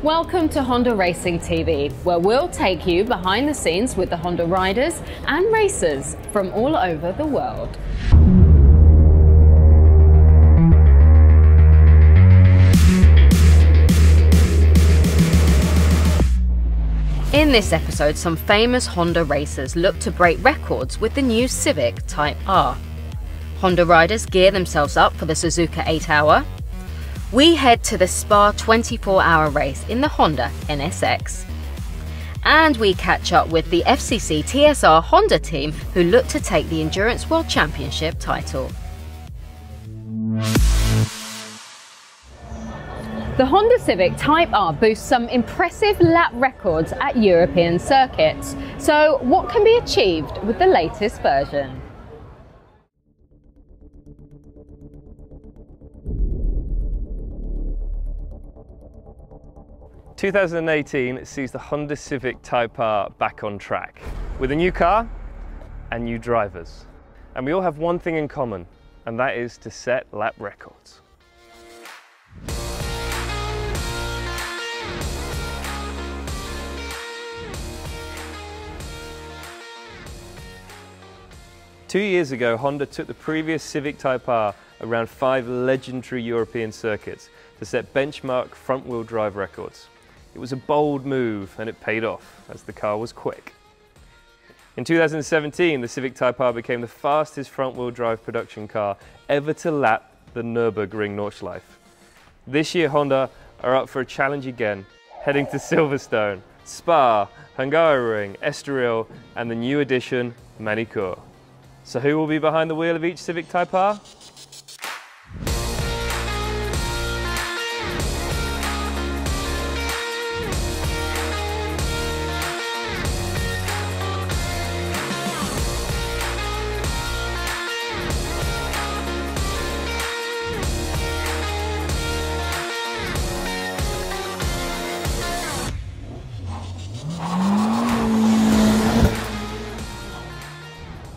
Welcome to Honda Racing TV, where we'll take you behind the scenes with the Honda riders and racers from all over the world. In this episode, some famous Honda racers look to break records with the new Civic Type R. Honda riders gear themselves up for the Suzuka 8-hour. We head to the Spa 24-hour race in the Honda NSX. And we catch up with the F.C.C TSR Honda team who look to take the Endurance World Championship title. The Honda Civic Type R boasts some impressive lap records at European circuits. So what can be achieved with the latest version? – 2018 sees the Honda Civic Type R back on track, with a new car and new drivers. And we all have one thing in common, and that is to set lap records. Two years ago, Honda took the previous Civic Type R around 5 legendary European circuits to set benchmark front-wheel drive records. It was a bold move and it paid off as the car was quick. In 2017, the Civic Type R became the fastest front-wheel drive production car ever to lap the Nürburgring Nordschleife. This year, Honda are up for a challenge again, heading to Silverstone, Spa, Hungaroring, Estoril, and the new addition, Manicure. So who will be behind the wheel of each Civic Type R?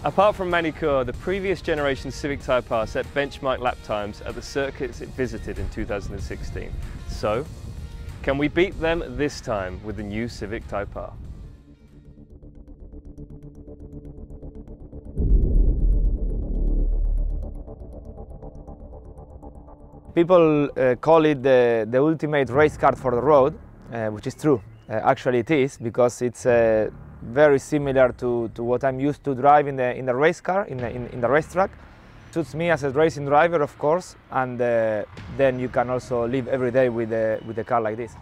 Apart from Manicure, the previous generation Civic Type R set benchmark lap times at the circuits it visited in 2016. So, can we beat them this time with the new Civic Type R? People call it the ultimate race car for the road, which is true. Actually it is, because it's very similar to what I'm used to drive in the race car, in the racetrack. Suits me as a racing driver, of course, and then you can also live every day with a car like this.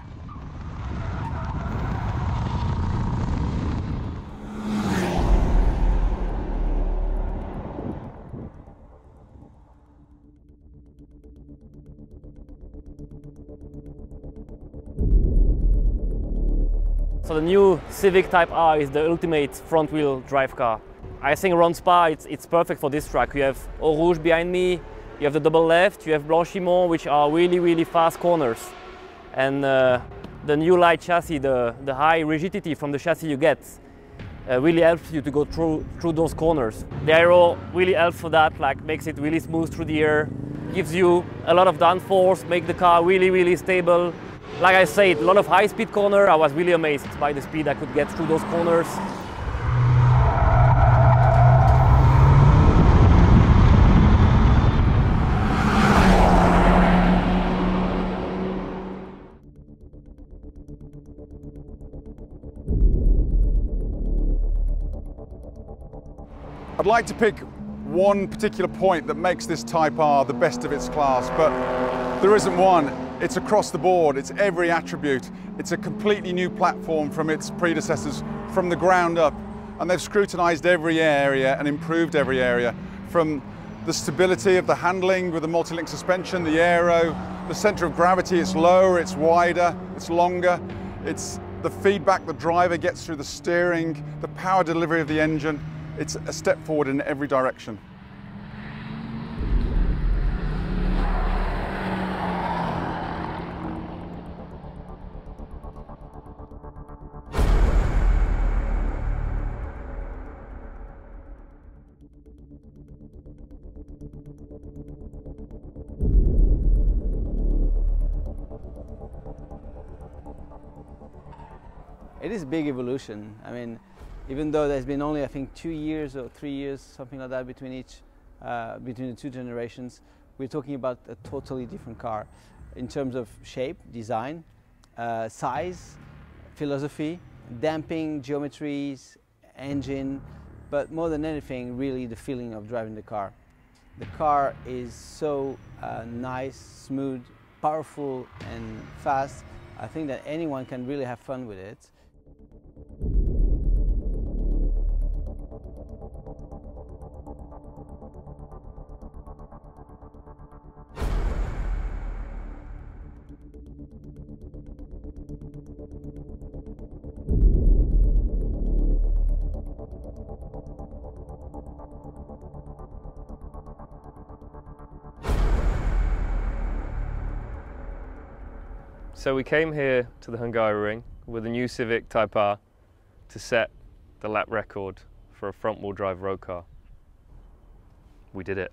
So the new Civic Type R is the ultimate front-wheel drive car. I think around Spa it's perfect for this track. You have Eau Rouge behind me, you have the double left, you have Blanchimont, which are really fast corners. And the new light chassis, the high rigidity from the chassis you get, really helps you to go through those corners. The aero really helps for that, like makes it really smooth through the air, gives you a lot of downforce, make the car really stable. Like I said, a lot of high-speed corner. I was really amazed by the speed I could get through those corners. I'd like to pick one particular point that makes this Type R the best of its class, but there isn't one. It's across the board, it's every attribute. It's a completely new platform from its predecessors from the ground up, and they've scrutinized every area and improved every area, from the stability of the handling with the multi-link suspension, the aero, the center of gravity. It's lower, it's wider, it's longer. It's the feedback the driver gets through the steering, the power delivery of the engine. It's a step forward in every direction. It is a big evolution. I mean, even though there's been only, I think, 2 years or 3 years, something like that, between the two generations, we're talking about a totally different car in terms of shape, design, size, philosophy, damping, geometries, engine, but more than anything, really the feeling of driving the car. The car is so nice, smooth, powerful and fast. I think that anyone can really have fun with it. So we came here to the Hungaroring with a new Civic Type R to set the lap record for a front-wheel drive road car. We did it.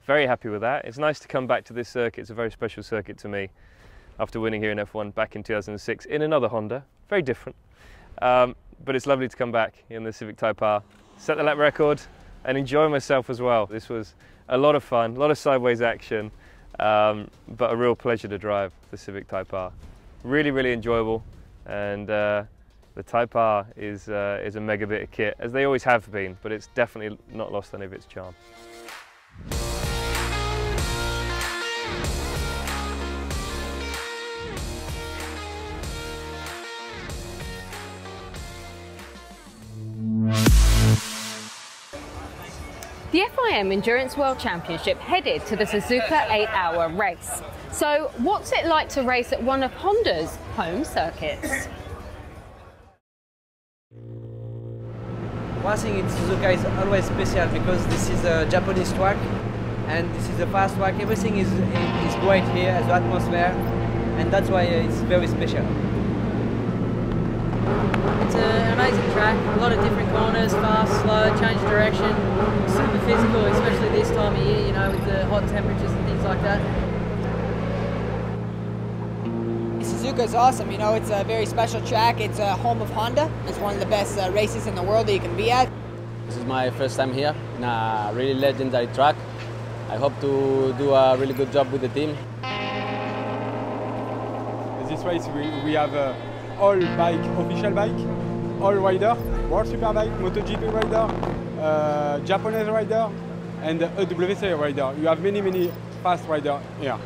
Very happy with that. It's nice to come back to this circuit. It's a very special circuit to me after winning here in F1 back in 2006 in another Honda, very different. But it's lovely to come back in the Civic Type R, set the lap record and enjoy myself as well. This was a lot of fun, a lot of sideways action. But a real pleasure to drive the Civic Type R. Really, really enjoyable, and the Type R is a mega bit of kit, as they always have been, but it's definitely not lost any of its charm. The FIM Endurance World Championship headed to the Suzuka 8-hour race. So what's it like to race at one of Honda's home circuits? Racing in Suzuka is always special because this is a Japanese track and this is a fast track. Everything is great here, the atmosphere, and that's why it's very special. It's an amazing track, a lot of different corners, fast, slow, change direction, super physical, especially this time of year, you know, with the hot temperatures and things like that. Suzuka is awesome, you know, it's a very special track. It's a home of Honda. It's one of the best races in the world that you can be at. This is my first time here in a really legendary track. I hope to do a really good job with the team. This race we have all bike, official bike, all rider, World Superbike, MotoGP rider, Japanese rider, and WC rider. You have many fast riders here.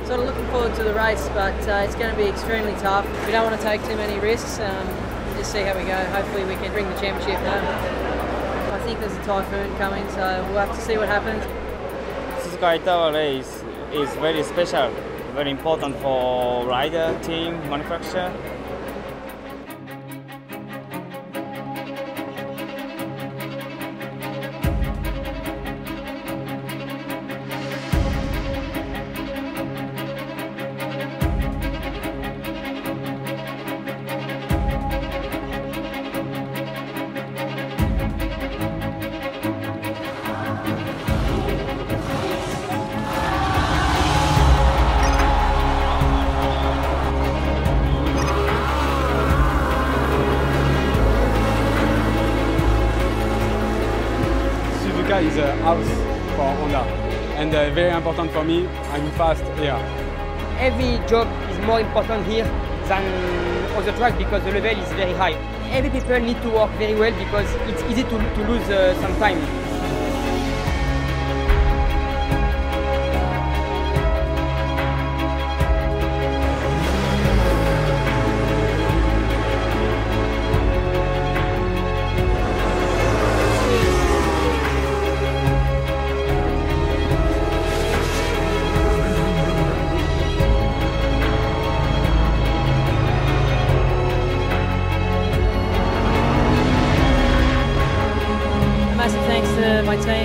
Sort of looking forward to the race, but it's going to be extremely tough. We don't want to take too many risks. We'll just see how we go. Hopefully we can bring the championship home. I think there's a typhoon coming, so we'll have to see what happens. Suzuka 8-hour race is very special, very important for rider, team, manufacturer. Is a house for Honda and very important for me. I'm fast here. Every job is more important here than other track because the level is very high. Every people need to work very well because it's easy to lose some time.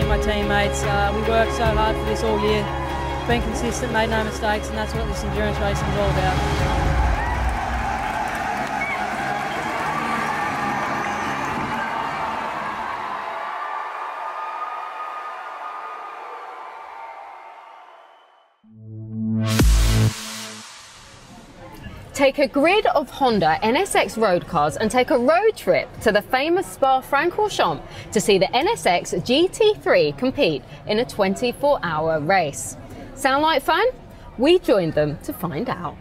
My teammates. We worked so hard for this all year, been consistent, made no mistakes, and that's what this endurance racing is all about. Take a grid of Honda NSX road cars and take a road trip to the famous Spa-Francorchamps to see the NSX GT3 compete in a 24-hour race. Sound like fun? We joined them to find out.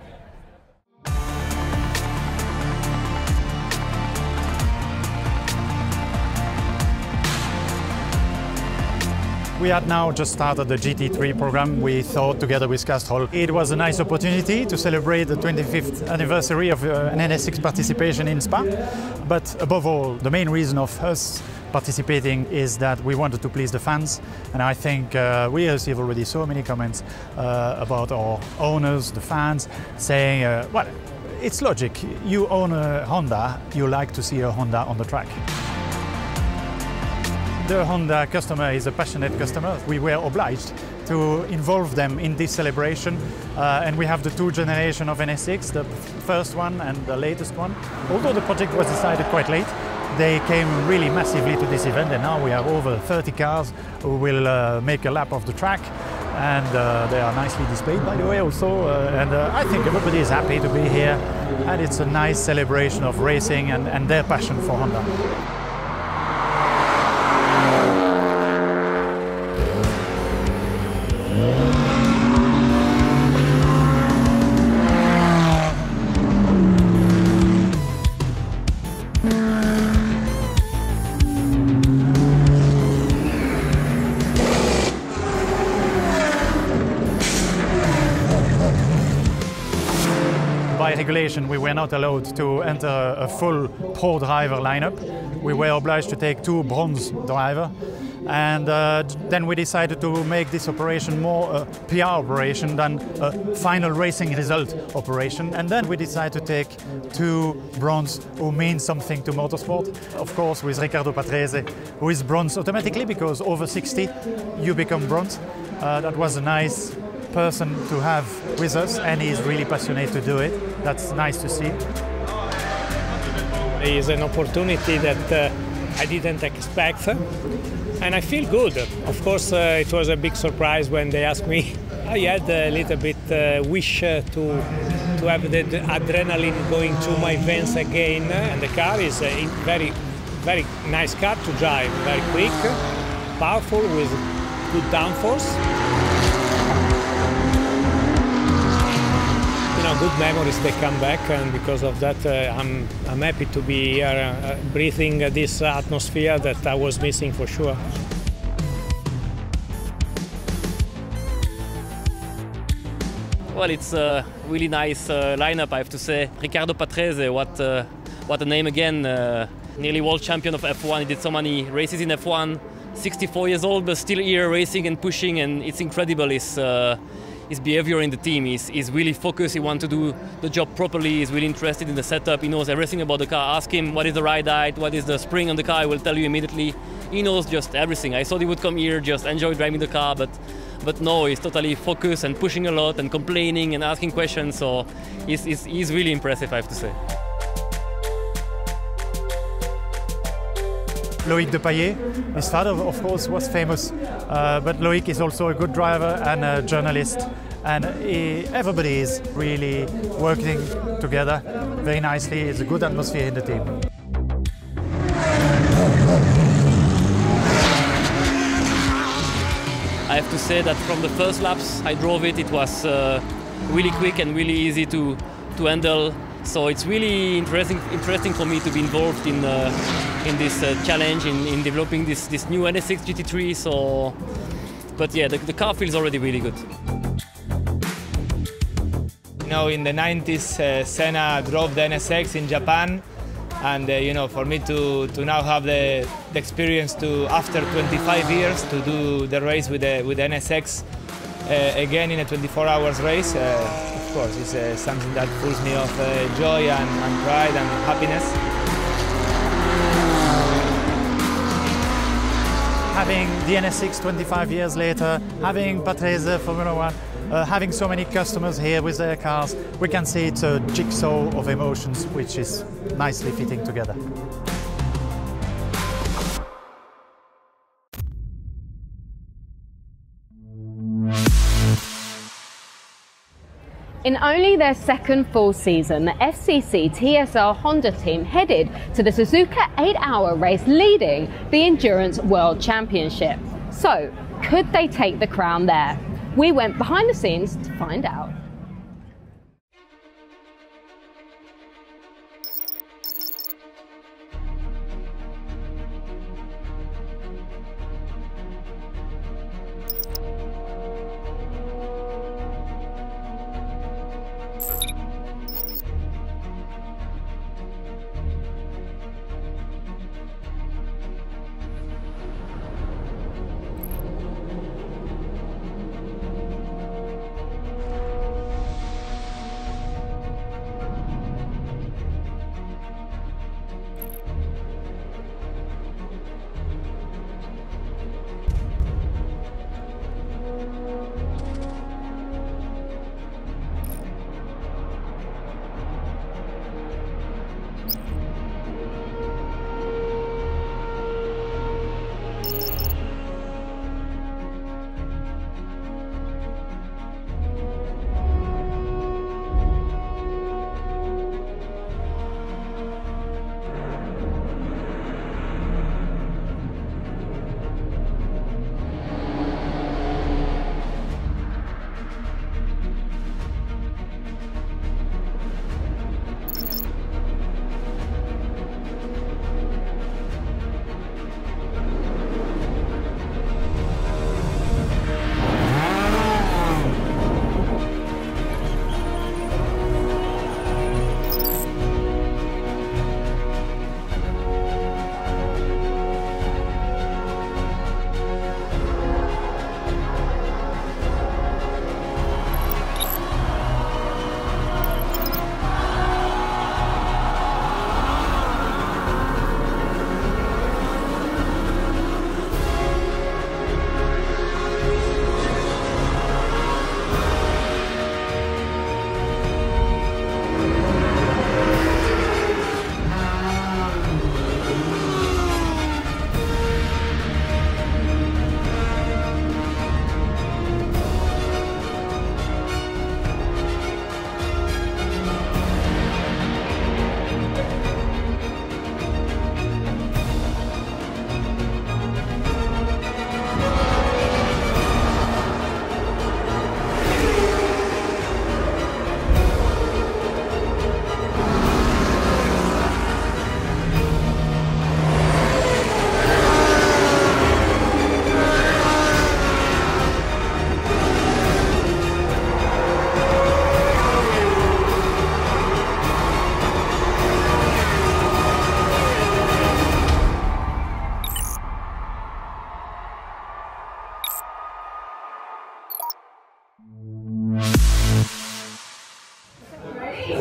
We had now just started the GT3 program. We thought together with Castrol it was a nice opportunity to celebrate the 25th anniversary of an NSX participation in Spa. But above all, the main reason of us participating is that we wanted to please the fans. And I think we received already so many comments about our owners, the fans, saying, well, it's logic. You own a Honda, you like to see a Honda on the track. The Honda customer is a passionate customer. We were obliged to involve them in this celebration. And we have the two generations of NSX, the first one and the latest one. Although the project was decided quite late, they came really massively to this event, and now we have over 30 cars who will make a lap of the track. And they are nicely displayed, by the way, also. And I think everybody is happy to be here. And it's a nice celebration of racing and their passion for Honda. By regulation, we were not allowed to enter a full pro driver lineup. We were obliged to take two bronze drivers. And then we decided to make this operation more a PR operation than a final racing result operation. And then we decided to take two bronze who mean something to motorsport. Of course, with Riccardo Patrese, who is bronze automatically, because over 60 you become bronze. That was a nice person to have with us, and he's really passionate to do it. That's nice to see. It is an opportunity that I didn't expect, and I feel good. Of course, it was a big surprise when they asked me. I had a little bit wish to have the adrenaline going through my veins again, and the car is a very, very nice car to drive, very quick, powerful, with good downforce. Good memories, they come back, and because of that I'm happy to be here breathing this atmosphere that I was missing for sure. Well, it's a really nice lineup, I have to say. Riccardo Patrese, what a name again. Nearly world champion of F1, he did so many races in F1. 64 years old, but still here racing and pushing, and it's incredible. His behavior in the team is really focused. He wants to do the job properly. He's really interested in the setup. He knows everything about the car. Ask him what is the ride height, what is the spring on the car. He will tell you immediately. He knows just everything. I thought he would come here, just enjoy driving the car, but no, he's totally focused and pushing a lot and complaining and asking questions. So he's really impressive, I have to say. Loïc Depailler, his father, of course, was famous, but Loïc is also a good driver and a journalist, and everybody is really working together very nicely. It's a good atmosphere in the team. I have to say that from the first laps I drove it, it was really quick and really easy to handle. So it's really interesting for me to be involved in this challenge, in developing this new NSX GT3. So, but yeah, the car feels already really good. You know, in the 90s, Senna drove the NSX in Japan, and you know, for me to now have the experience to, after 25 years, to do the race with the NSX again in a 24 hours race. Of course, it's something that fills me of joy and pride and happiness. Having the NSX 25 years later, having Patrese Formula 1, having so many customers here with their cars, we can see it's a jigsaw of emotions which is nicely fitting together. In only their second full season, the F.C.C. TSR Honda team headed to the Suzuka 8-hour race leading the Endurance World Championship. So, could they take the crown there? We went behind the scenes to find out.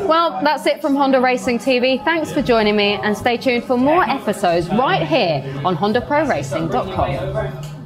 Well, that's it from Honda Racing TV. Thanks for joining me and stay tuned for more episodes right here on HondaProRacing.com.